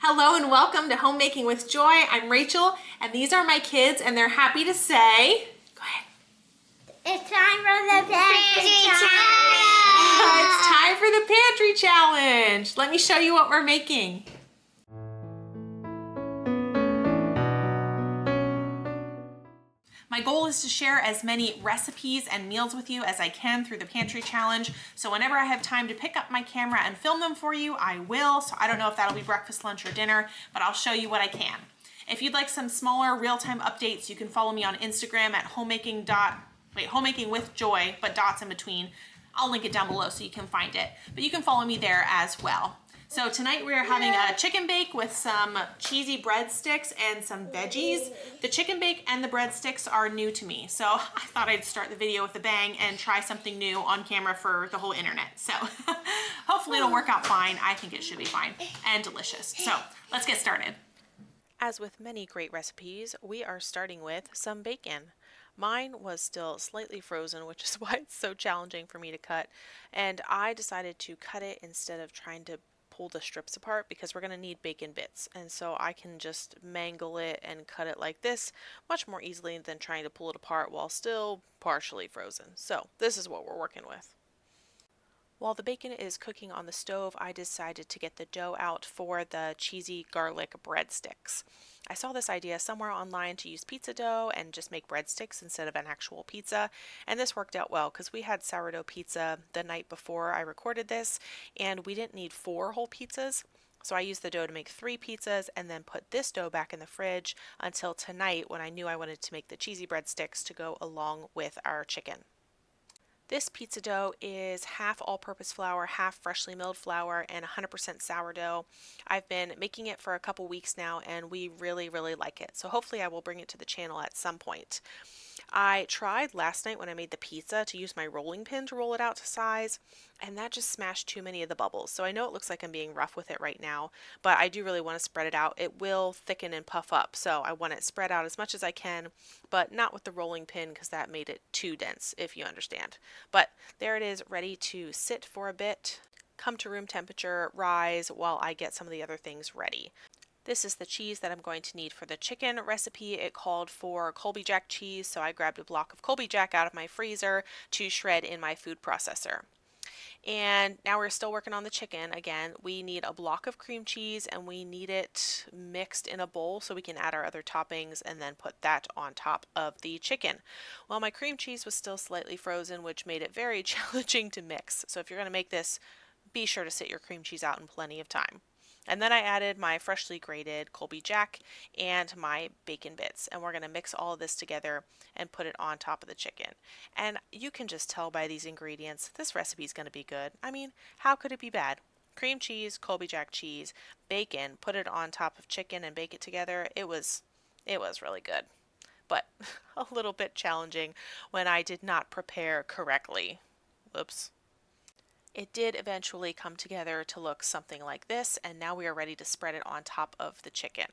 Hello and welcome to Homemaking with Joy. I'm Rachel and these are my kids and they're happy to say, go ahead. It's time for the pantry challenge. It's time for the pantry challenge. Let me show you what we're making. My goal is to share as many recipes and meals with you as I can through the pantry challenge. So whenever I have time to pick up my camera and film them for you, I will. So I don't know if that'll be breakfast, lunch, or dinner, but I'll show you what I can. If you'd like some smaller real-time updates, you can follow me on Instagram at homemaking with joy, but dots in between. I'll link it down below so you can find it. But you can follow me there as well. So tonight we are having a chicken bake with some cheesy breadsticks and some veggies. The chicken bake and the breadsticks are new to me, so I thought I'd start the video with a bang and try something new on camera for the whole internet. So hopefully it'll work out fine. I think it should be fine and delicious. So let's get started. As with many great recipes, we are starting with some bacon. Mine was still slightly frozen, which is why it's so challenging for me to cut, and I decided to cut it instead of trying to pull the strips apart because we're going to need bacon bits, and so I can just mangle it and cut it like this much more easily than trying to pull it apart while still partially frozen. So this is what we're working with. While the bacon is cooking on the stove, I decided to get the dough out for the cheesy garlic breadsticks. I saw this idea somewhere online to use pizza dough and just make breadsticks instead of an actual pizza, and this worked out well because we had sourdough pizza the night before I recorded this, and we didn't need 4 whole pizzas. So I used the dough to make 3 pizzas and then put this dough back in the fridge until tonight when I knew I wanted to make the cheesy breadsticks to go along with our chicken. This pizza dough is half all-purpose flour, half freshly milled flour, and 100% sourdough. I've been making it for a couple weeks now and we really like it. So hopefully I will bring it to the channel at some point. I tried last night when I made the pizza to use my rolling pin to roll it out to size, and that just smashed too many of the bubbles. So I know it looks like I'm being rough with it right now, but I do really want to spread it out. It will thicken and puff up, so I want it spread out as much as I can, but not with the rolling pin because that made it too dense, if you understand. But there it is, ready to sit for a bit, come to room temperature, rise while I get some of the other things ready. This is the cheese that I'm going to need for the chicken recipe. It called for Colby Jack cheese, so I grabbed a block of Colby Jack out of my freezer to shred in my food processor. And now we're still working on the chicken. Again, we need a block of cream cheese and we need it mixed in a bowl so we can add our other toppings and then put that on top of the chicken. Well, my cream cheese was still slightly frozen, which made it very challenging to mix. So if you're going to make this, be sure to sit your cream cheese out in plenty of time. And then I added my freshly grated Colby Jack and my bacon bits, and we're going to mix all of this together and put it on top of the chicken. And you can just tell by these ingredients, this recipe is going to be good. I mean, how could it be bad? Cream cheese, Colby Jack cheese, bacon, put it on top of chicken and bake it together. It was really good, but a little bit challenging when I did not prepare correctly. Whoops. It did eventually come together to look something like this, and now we are ready to spread it on top of the chicken.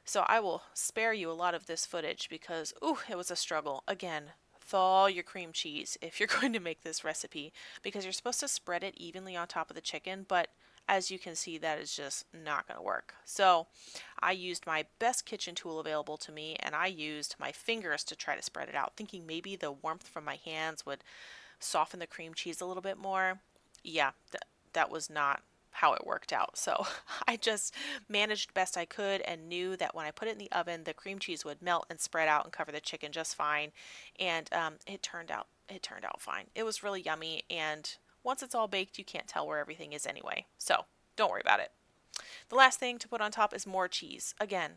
So I will spare you a lot of this footage because, it was a struggle. Again, thaw your cream cheese if you're going to make this recipe because you're supposed to spread it evenly on top of the chicken, but as you can see, that is just not going to work. So I used my best kitchen tool available to me, and I used my fingers to try to spread it out, thinking maybe the warmth from my hands would soften the cream cheese a little bit more. Yeah, that was not how it worked out. So I just managed best I could and knew that when I put it in the oven, the cream cheese would melt and spread out and cover the chicken just fine. And it turned out fine. It was really yummy. And once it's all baked, you can't tell where everything is anyway. So don't worry about it. The last thing to put on top is more cheese. Again,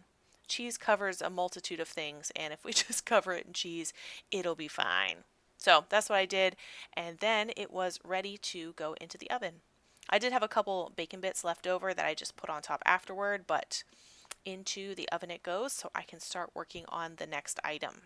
cheese covers a multitude of things. And if we just cover it in cheese, it'll be fine. So that's what I did, and then it was ready to go into the oven. I did have a couple bacon bits left over that I just put on top afterward, but into the oven it goes so I can start working on the next item.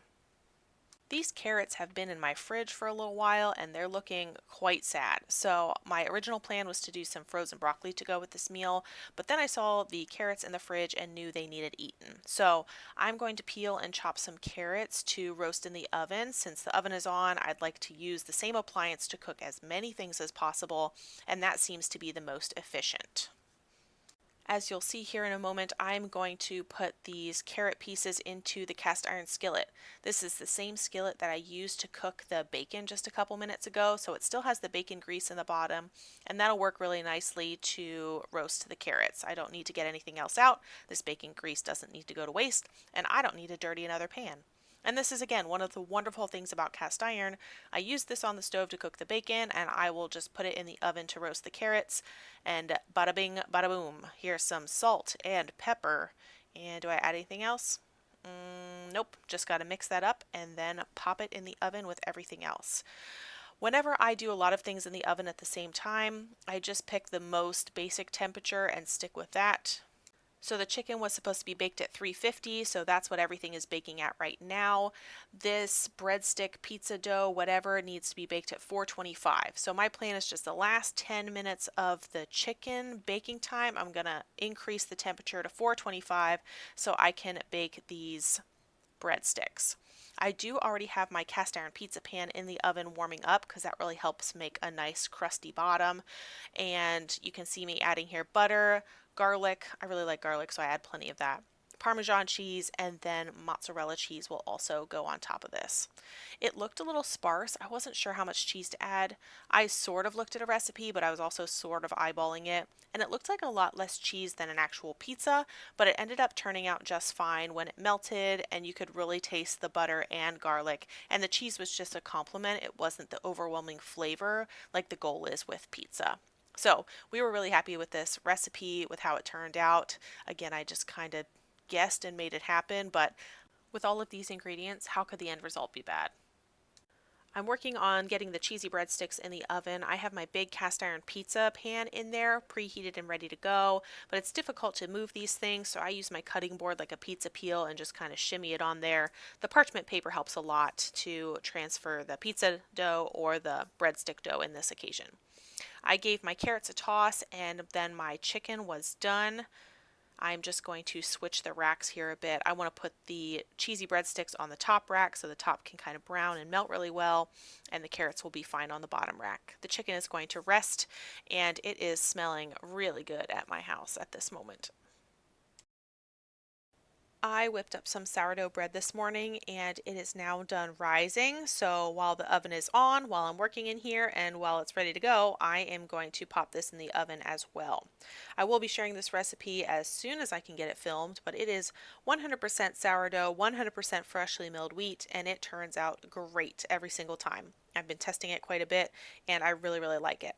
These carrots have been in my fridge for a little while and they're looking quite sad. So my original plan was to do some frozen broccoli to go with this meal, but then I saw the carrots in the fridge and knew they needed eaten. So I'm going to peel and chop some carrots to roast in the oven. Since the oven is on, I'd like to use the same appliance to cook as many things as possible, and that seems to be the most efficient. As you'll see here in a moment, I'm going to put these carrot pieces into the cast iron skillet. This is the same skillet that I used to cook the bacon just a couple minutes ago, so it still has the bacon grease in the bottom, and that'll work really nicely to roast the carrots. I don't need to get anything else out. This bacon grease doesn't need to go to waste, and I don't need to dirty another pan. And this is again one of the wonderful things about cast iron. I use this on the stove to cook the bacon, and I will just put it in the oven to roast the carrots. And bada bing, bada boom. Here's some salt and pepper. And do I add anything else? Nope, just got to mix that up and then pop it in the oven with everything else. Whenever I do a lot of things in the oven at the same time, I just pick the most basic temperature and stick with that. So the chicken was supposed to be baked at 350, so that's what everything is baking at right now. This breadstick, pizza dough, whatever, needs to be baked at 425. So my plan is just the last 10 minutes of the chicken baking time, I'm going to increase the temperature to 425 so I can bake these breadsticks. I do already have my cast iron pizza pan in the oven warming up because that really helps make a nice crusty bottom. And you can see me adding here butter, garlic. I really like garlic, so I add plenty of that. Parmesan cheese, and then mozzarella cheese will also go on top of this. It looked a little sparse. I wasn't sure how much cheese to add. I sort of looked at a recipe, but I was also sort of eyeballing it, and it looked like a lot less cheese than an actual pizza, but it ended up turning out just fine when it melted, and you could really taste the butter and garlic, and the cheese was just a compliment. It wasn't the overwhelming flavor like the goal is with pizza. So we were really happy with this recipe, with how it turned out. Again, I just kind of guessed and made it happen, but with all of these ingredients, how could the end result be bad? I'm working on getting the cheesy breadsticks in the oven. I have my big cast iron pizza pan in there, preheated and ready to go, but it's difficult to move these things, so I use my cutting board like a pizza peel and just kind of shimmy it on there. The parchment paper helps a lot to transfer the pizza dough or the breadstick dough in this occasion. I gave my carrots a toss, and then my chicken was done. I'm just going to switch the racks here a bit. I want to put the cheesy breadsticks on the top rack so the top can kind of brown and melt really well, and the carrots will be fine on the bottom rack. The chicken is going to rest, and it is smelling really good at my house at this moment. I whipped up some sourdough bread this morning, and it is now done rising. So while the oven is on, while I'm working in here, and while it's ready to go, I am going to pop this in the oven as well. I will be sharing this recipe as soon as I can get it filmed, but it is 100% sourdough, 100% freshly milled wheat, and it turns out great every single time. I've been testing it quite a bit, and I really, really like it.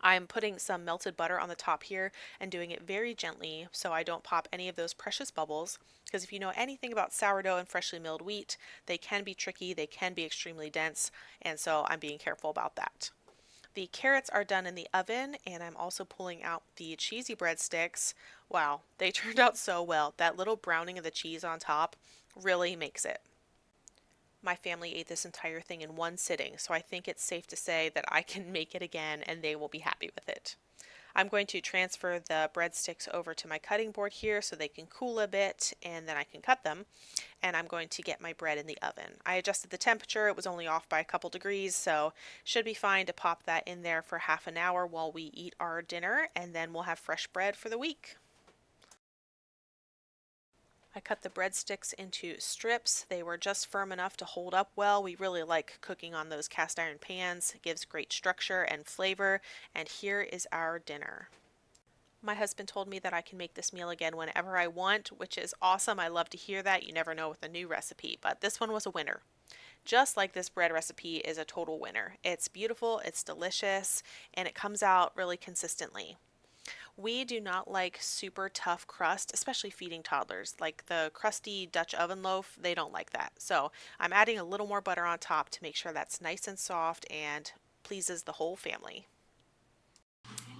I'm putting some melted butter on the top here and doing it very gently so I don't pop any of those precious bubbles, because if you know anything about sourdough and freshly milled wheat, they can be tricky, they can be extremely dense, and so I'm being careful about that. The carrots are done in the oven, and I'm also pulling out the cheesy breadsticks. Wow, they turned out so well. That little browning of the cheese on top really makes it. My family ate this entire thing in one sitting, so I think it's safe to say that I can make it again and they will be happy with it. I'm going to transfer the breadsticks over to my cutting board here so they can cool a bit, and then I can cut them. And I'm going to get my bread in the oven. I adjusted the temperature. It was only off by a couple degrees, so should be fine to pop that in there for half an hour while we eat our dinner, and then we'll have fresh bread for the week. I cut the breadsticks into strips. They were just firm enough to hold up well. We really like cooking on those cast iron pans. It gives great structure and flavor. And here is our dinner. My husband told me that I can make this meal again whenever I want, which is awesome. I love to hear that. You never know with a new recipe, but this one was a winner. Just like this bread recipe is a total winner. It's beautiful, it's delicious, and it comes out really consistently. We do not like super tough crust, especially feeding toddlers. Like the crusty Dutch oven loaf, they don't like that. So I'm adding a little more butter on top to make sure that's nice and soft and pleases the whole family.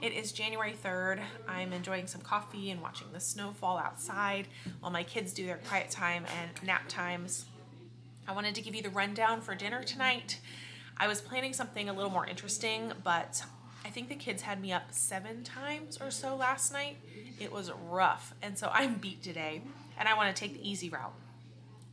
It is January 3rd. I'm enjoying some coffee and watching the snow fall outside while my kids do their quiet time and nap times. I wanted to give you the rundown for dinner tonight. I was planning something a little more interesting, but I think the kids had me up 7 times or so last night. It was rough, and so I'm beat today, and I want to take the easy route.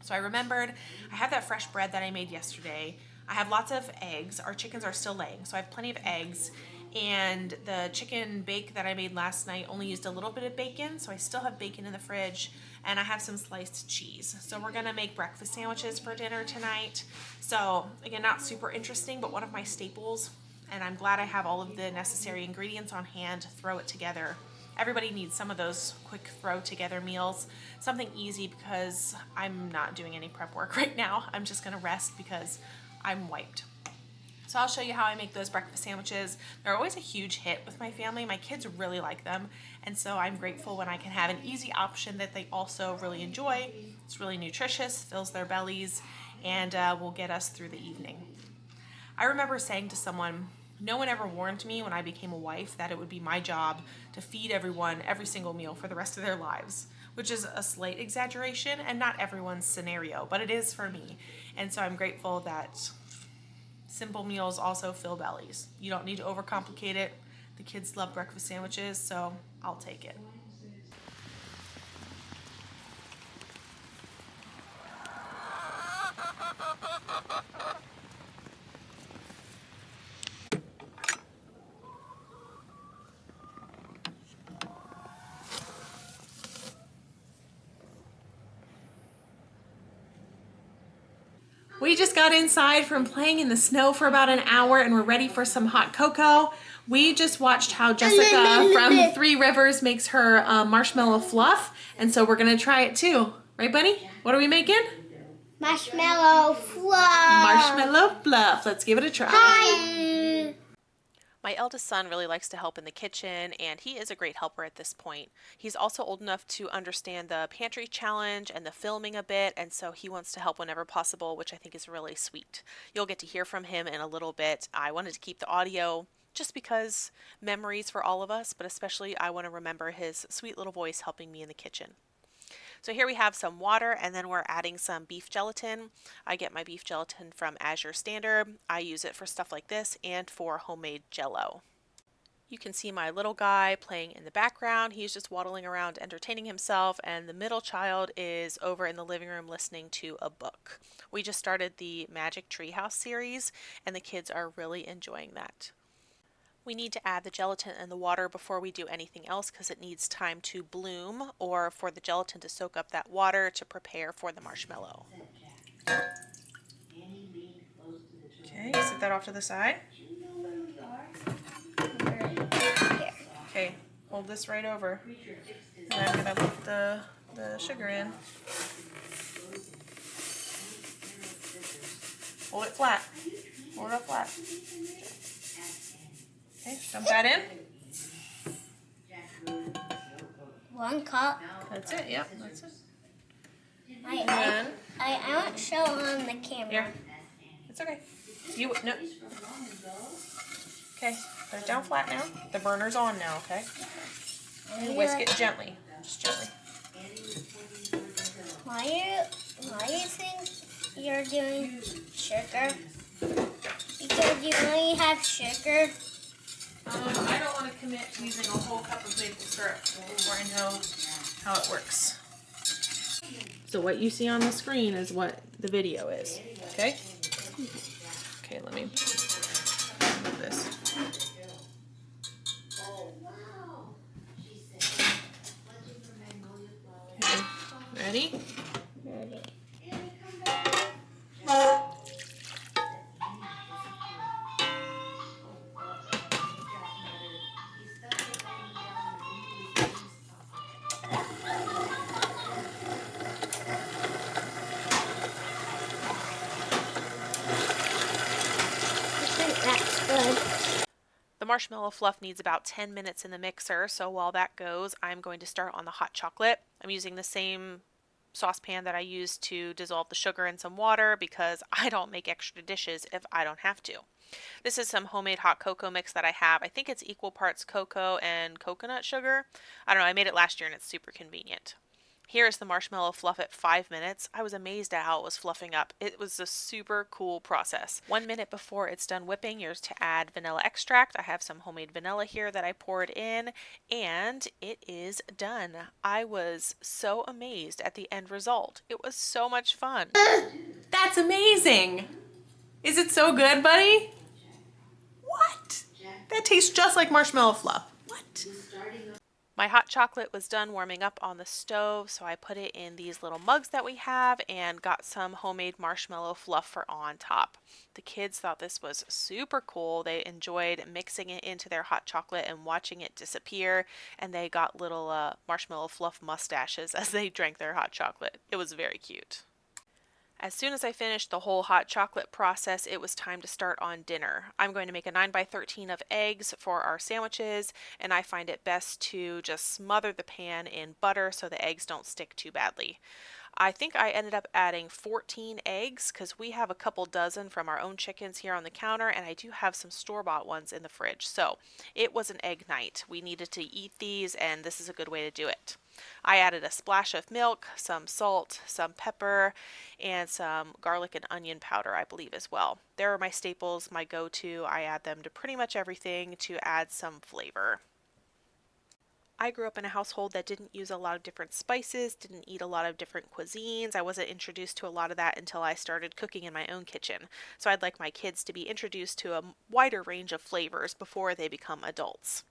So I remembered I have that fresh bread that I made yesterday. I have lots of eggs. Our chickens are still laying, so I have plenty of eggs, And the chicken bake that I made last night only used a little bit of bacon, so I still have bacon in the fridge, and I have some sliced cheese. So we're gonna make breakfast sandwiches for dinner tonight. So again, not super interesting, but one of my staples, and I'm glad I have all of the necessary ingredients on hand to throw it together. Everybody needs some of those quick throw together meals, something easy, because I'm not doing any prep work right now. I'm just gonna rest because I'm wiped. So I'll show you how I make those breakfast sandwiches. They're always a huge hit with my family. My kids really like them, and so I'm grateful when I can have an easy option that they also really enjoy. It's really nutritious, fills their bellies, and will get us through the evening. I remember saying to someone, no one ever warned me when I became a wife that it would be my job to feed everyone every single meal for the rest of their lives, which is a slight exaggeration and not everyone's scenario, but it is for me. And so I'm grateful that simple meals also fill bellies. You don't need to overcomplicate it. The kids love breakfast sandwiches, so I'll take it. We just got inside from playing in the snow for about an hour and we're ready for some hot cocoa. We just watched how Jessica from Three Rivers makes her marshmallow fluff, and so we're gonna try it too. Right, Bunny? What are we making? Marshmallow fluff. Marshmallow fluff. Let's give it a try. Hi. My eldest son really likes to help in the kitchen, and he is a great helper at this point. He's also old enough to understand the pantry challenge and the filming a bit, and so he wants to help whenever possible, which I think is really sweet. You'll get to hear from him in a little bit. I wanted to keep the audio just because memories for all of us, but especially I want to remember his sweet little voice helping me in the kitchen. So here we have some water, and then we're adding some beef gelatin. I get my beef gelatin from Azure Standard. I use it for stuff like this and for homemade Jell-O. You can see my little guy playing in the background. He's just waddling around entertaining himself, and the middle child is over in the living room listening to a book. We just started the Magic Treehouse series, and the kids are really enjoying that. We need to add the gelatin and the water before we do anything else because it needs time to bloom, or for the gelatin to soak up that water to prepare for the marshmallow. Okay, set that off to the side. Okay, hold this right over. And I'm going to put the sugar in. Hold it flat. Hold it up flat. Okay, dump that in. 1 cup. That's it, yep, that's it. I won't show on the camera. Here. It's okay. No. Okay, put it down flat now. The burner's on now, okay? And whisk it gently. Just gently. Why do you think you're doing sugar? Because you only have sugar. I don't want to commit to using a whole cup of maple syrup before I know how it works. So what you see on the screen is what the video is, okay? Okay, let me move this. Okay, ready? Ready. That's good. The marshmallow fluff needs about 10 minutes in the mixer, so while that goes, I'm going to start on the hot chocolate. I'm using the same saucepan that I used to dissolve the sugar in some water because I don't make extra dishes if I don't have to. This is some homemade hot cocoa mix that I have. I think it's equal parts cocoa and coconut sugar. I don't know, I made it last year and it's super convenient. Here is the marshmallow fluff at 5 minutes. I was amazed at how it was fluffing up. It was a super cool process. 1 minute before it's done whipping, you're to add vanilla extract. I have some homemade vanilla here that I poured in, and it is done. I was so amazed at the end result. It was so much fun. That's amazing. Is it so good, buddy? What? That tastes just like marshmallow fluff. What? My hot chocolate was done warming up on the stove, so I put it in these little mugs that we have and got some homemade marshmallow fluff for on top. The kids thought this was super cool. They enjoyed mixing it into their hot chocolate and watching it disappear, and they got little marshmallow fluff mustaches as they drank their hot chocolate. It was very cute. As soon as I finished the whole hot chocolate process, it was time to start on dinner. I'm going to make a 9x13 of eggs for our sandwiches, and I find it best to just smother the pan in butter so the eggs don't stick too badly. I think I ended up adding 14 eggs because we have a couple dozen from our own chickens here on the counter, and I do have some store-bought ones in the fridge. So it was an egg night. We needed to eat these, and this is a good way to do it. I added a splash of milk, some salt, some pepper, and some garlic and onion powder, I believe, as well. There are my staples, my go-to. I add them to pretty much everything to add some flavor. I grew up in a household that didn't use a lot of different spices, didn't eat a lot of different cuisines. I wasn't introduced to a lot of that until I started cooking in my own kitchen. So I'd like my kids to be introduced to a wider range of flavors before they become adults.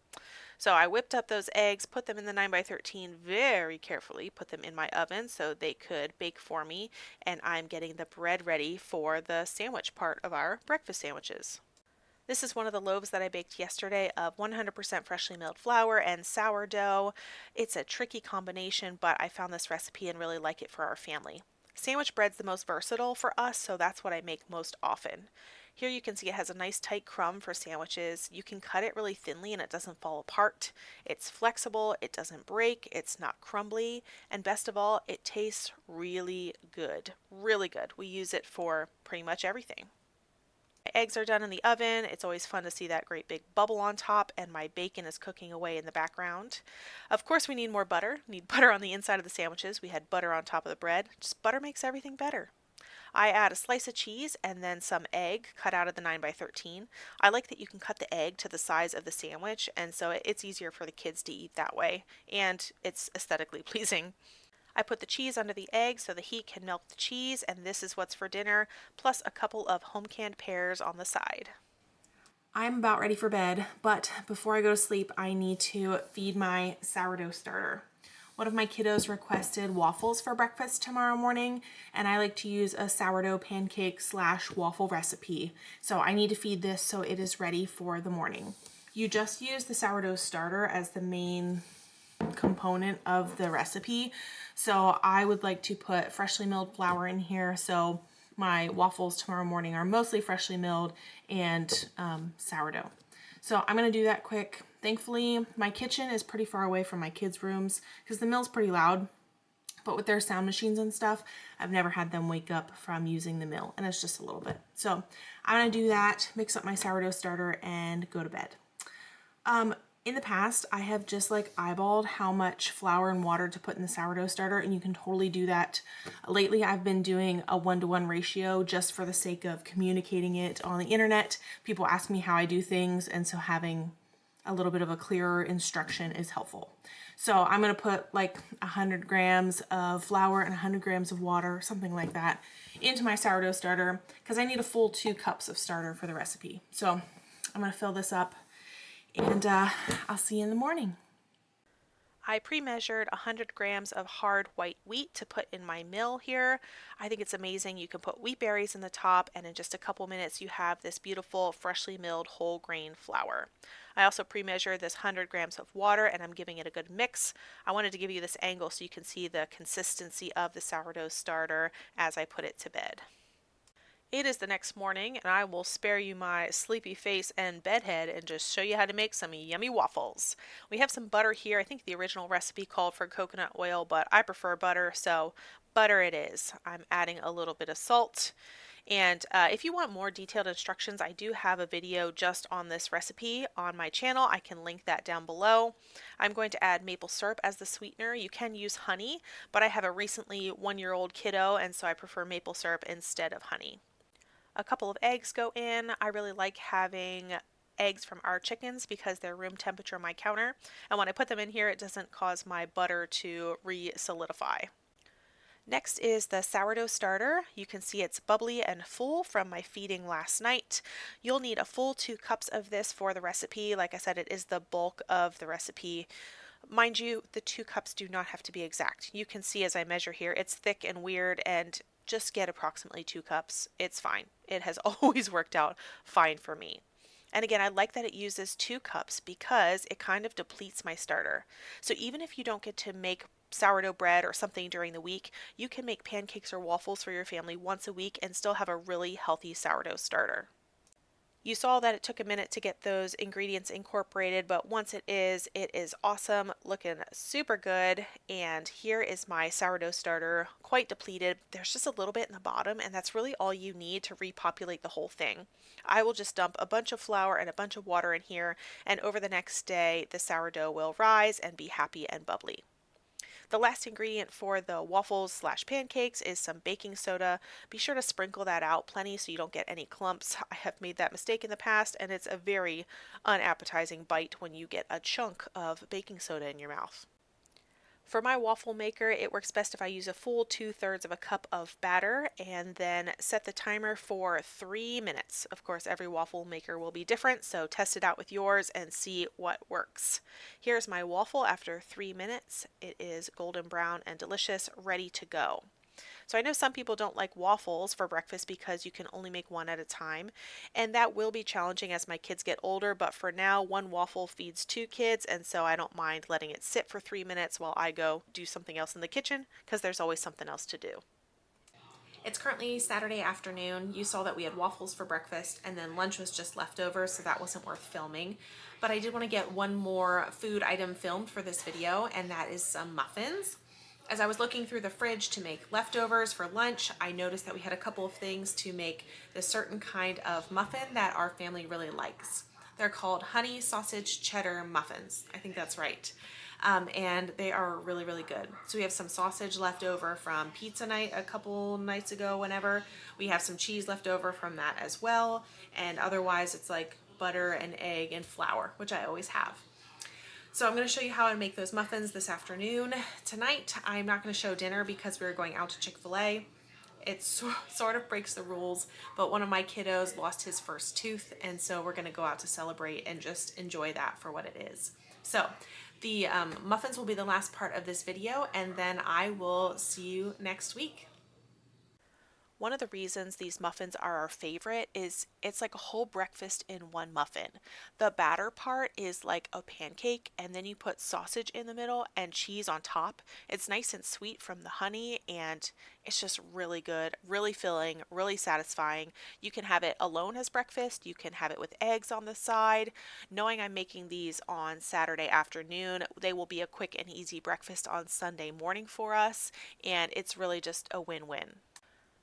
So I whipped up those eggs, put them in the 9x13 very carefully, put them in my oven so they could bake for me, and I'm getting the bread ready for the sandwich part of our breakfast sandwiches. This is one of the loaves that I baked yesterday of 100% freshly milled flour and sourdough. It's a tricky combination, but I found this recipe and really like it for our family. Sandwich bread's the most versatile for us, so that's what I make most often. Here you can see it has a nice tight crumb for sandwiches. You can cut it really thinly and it doesn't fall apart. It's flexible, it doesn't break, it's not crumbly, and best of all, it tastes really good. Really good. We use it for pretty much everything. My eggs are done in the oven. It's always fun to see that great big bubble on top, and my bacon is cooking away in the background. Of course, we need more butter. We need butter on the inside of the sandwiches. We had butter on top of the bread. Just butter makes everything better. I add a slice of cheese and then some egg cut out of the 9x13. I like that you can cut the egg to the size of the sandwich, and so it's easier for the kids to eat that way, and it's aesthetically pleasing. I put the cheese under the egg so the heat can melt the cheese, and this is what's for dinner, plus a couple of home canned pears on the side. I'm about ready for bed, but before I go to sleep, I need to feed my sourdough starter. One of my kiddos requested waffles for breakfast tomorrow morning, and I like to use a sourdough pancake / waffle recipe. So I need to feed this so it is ready for the morning. You just use the sourdough starter as the main component of the recipe. So I would like to put freshly milled flour in here. So my waffles tomorrow morning are mostly freshly milled and sourdough. So I'm going to do that quick. Thankfully, my kitchen is pretty far away from my kids' rooms because the mill's pretty loud. But with their sound machines and stuff, I've never had them wake up from using the mill, and it's just a little bit. So I'm going to do that, mix up my sourdough starter, and go to bed. In the past, I have just like eyeballed how much flour and water to put in the sourdough starter, and you can totally do that. Lately, I've been doing a 1-to-1 ratio just for the sake of communicating it on the internet. People ask me how I do things, and so having a little bit of a clearer instruction is helpful. So I'm going to put like 100 grams of flour and 100 grams of water, something like that, into my sourdough starter because I need a full 2 cups of starter for the recipe. So I'm going to fill this up, and I'll see you in the morning. I pre-measured 100 grams of hard white wheat to put in my mill here. I think it's amazing. You can put wheat berries in the top, and in just a couple minutes you have this beautiful freshly milled whole grain flour. I also pre-measured this 100 grams of water, and I'm giving it a good mix. I wanted to give you this angle so you can see the consistency of the sourdough starter as I put it to bed. It is the next morning, and I will spare you my sleepy face and bedhead and just show you how to make some yummy waffles. We have some butter here. I think the original recipe called for coconut oil, but I prefer butter, so butter it is. I'm adding a little bit of salt. And if you want more detailed instructions, I do have a video just on this recipe on my channel. I can link that down below. I'm going to add maple syrup as the sweetener. You can use honey, but I have a recently 1-year-old kiddo, and so I prefer maple syrup instead of honey. A couple of eggs go in. I really like having eggs from our chickens because they're room temperature on my counter. And when I put them in here, it doesn't cause my butter to re-solidify. Next is the sourdough starter. You can see it's bubbly and full from my feeding last night. You'll need a full 2 cups of this for the recipe. Like I said, it is the bulk of the recipe. Mind you, the 2 cups do not have to be exact. You can see as I measure here, it's thick and weird, and just get approximately 2 cups. It's fine. It has always worked out fine for me. And again, I like that it uses 2 cups because it kind of depletes my starter. So even if you don't get to make sourdough bread or something during the week, you can make pancakes or waffles for your family once a week and still have a really healthy sourdough starter. You saw that it took a minute to get those ingredients incorporated, but once it is awesome, looking super good. And here is my sourdough starter, quite depleted. There's just a little bit in the bottom, and that's really all you need to repopulate the whole thing. I will just dump a bunch of flour and a bunch of water in here, and over the next day, the sourdough will rise and be happy and bubbly. The last ingredient for the waffles slash pancakes is some baking soda. Be sure to sprinkle that out plenty so you don't get any clumps. I have made that mistake in the past, and it's a very unappetizing bite when you get a chunk of baking soda in your mouth. For my waffle maker, it works best if I use a full 2/3 of a cup of batter and then set the timer for 3 minutes. Of course, every waffle maker will be different, so test it out with yours and see what works. Here's my waffle after 3 minutes. It is golden brown and delicious, ready to go. So I know some people don't like waffles for breakfast because you can only make one at a time, and that will be challenging as my kids get older, but for now, one waffle feeds 2 kids, and so I don't mind letting it sit for 3 minutes while I go do something else in the kitchen because there's always something else to do. It's currently Saturday afternoon. You saw that we had waffles for breakfast and then lunch was just leftover, so that wasn't worth filming. But I did want to get one more food item filmed for this video, and that is some muffins. As I was looking through the fridge to make leftovers for lunch, I noticed that we had a couple of things to make this certain kind of muffin that our family really likes. They're called honey sausage cheddar muffins. I think that's right. And they are really, really good. So we have some sausage left over from pizza night a couple nights ago, whenever. We have some cheese left over from that as well. And otherwise it's like butter and egg and flour, which I always have. So I'm going to show you how I make those muffins this afternoon. Tonight, I'm not going to show dinner because we're going out to Chick-fil-A. It sort of breaks the rules, but one of my kiddos lost his first tooth, and so we're going to go out to celebrate and just enjoy that for what it is. So the muffins will be the last part of this video, and then I will see you next week. One of the reasons these muffins are our favorite is it's like a whole breakfast in one muffin. The batter part is like a pancake, and then you put sausage in the middle and cheese on top. It's nice and sweet from the honey, and it's just really good, really filling, really satisfying. You can have it alone as breakfast. You can have it with eggs on the side. Knowing I'm making these on Saturday afternoon, they will be a quick and easy breakfast on Sunday morning for us, and it's really just a win-win.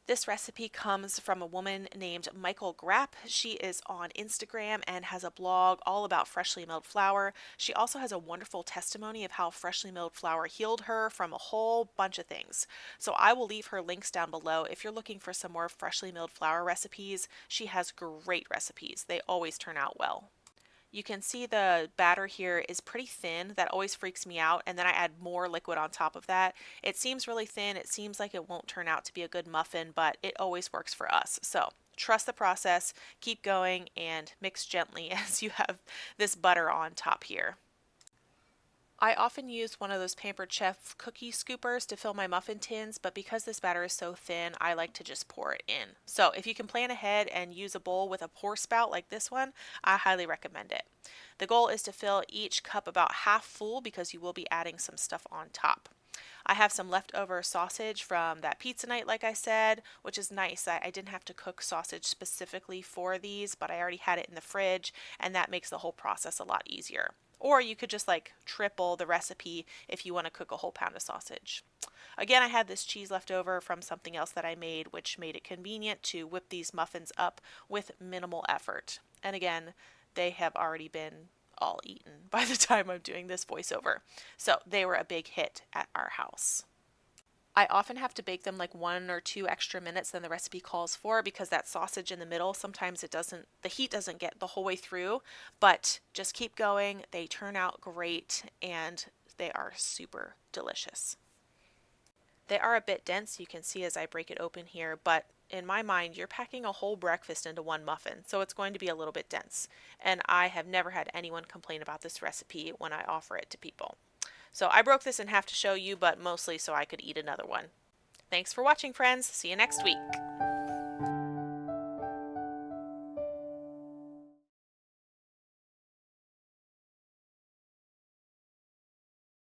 This recipe comes from a woman named Michael Grapp. She is on Instagram and has a blog all about freshly milled flour. She also has a wonderful testimony of how freshly milled flour healed her from a whole bunch of things. So I will leave her links down below. If you're looking for some more freshly milled flour recipes, she has great recipes. They always turn out well. You can see the batter here is pretty thin. That always freaks me out. And then I add more liquid on top of that. It seems really thin. It seems like it won't turn out to be a good muffin, but it always works for us. So trust the process, keep going, and mix gently as you have this butter on top here. I often use one of those Pampered Chef cookie scoopers to fill my muffin tins, but because this batter is so thin, I like to just pour it in. So if you can plan ahead and use a bowl with a pour spout like this one, I highly recommend it. The goal is to fill each cup about half full because you will be adding some stuff on top. I have some leftover sausage from that pizza night, like I said, which is nice. I didn't have to cook sausage specifically for these, but I already had it in the fridge, and that makes the whole process a lot easier. Or you could just like triple the recipe if you want to cook a whole pound of sausage. Again, I had this cheese left over from something else that I made, which made it convenient to whip these muffins up with minimal effort. And again, they have already been all eaten by the time I'm doing this voiceover. So they were a big hit at our house. I often have to bake them like 1 or 2 extra minutes than the recipe calls for because that sausage in the middle, sometimes the heat doesn't get the whole way through, but just keep going. They turn out great and they are super delicious. They are a bit dense, you can see as I break it open here, but in my mind, you're packing a whole breakfast into one muffin, so it's going to be a little bit dense. And I have never had anyone complain about this recipe when I offer it to people. So I broke this in half to show you, but mostly so I could eat another one. Thanks for watching, friends. See you next week.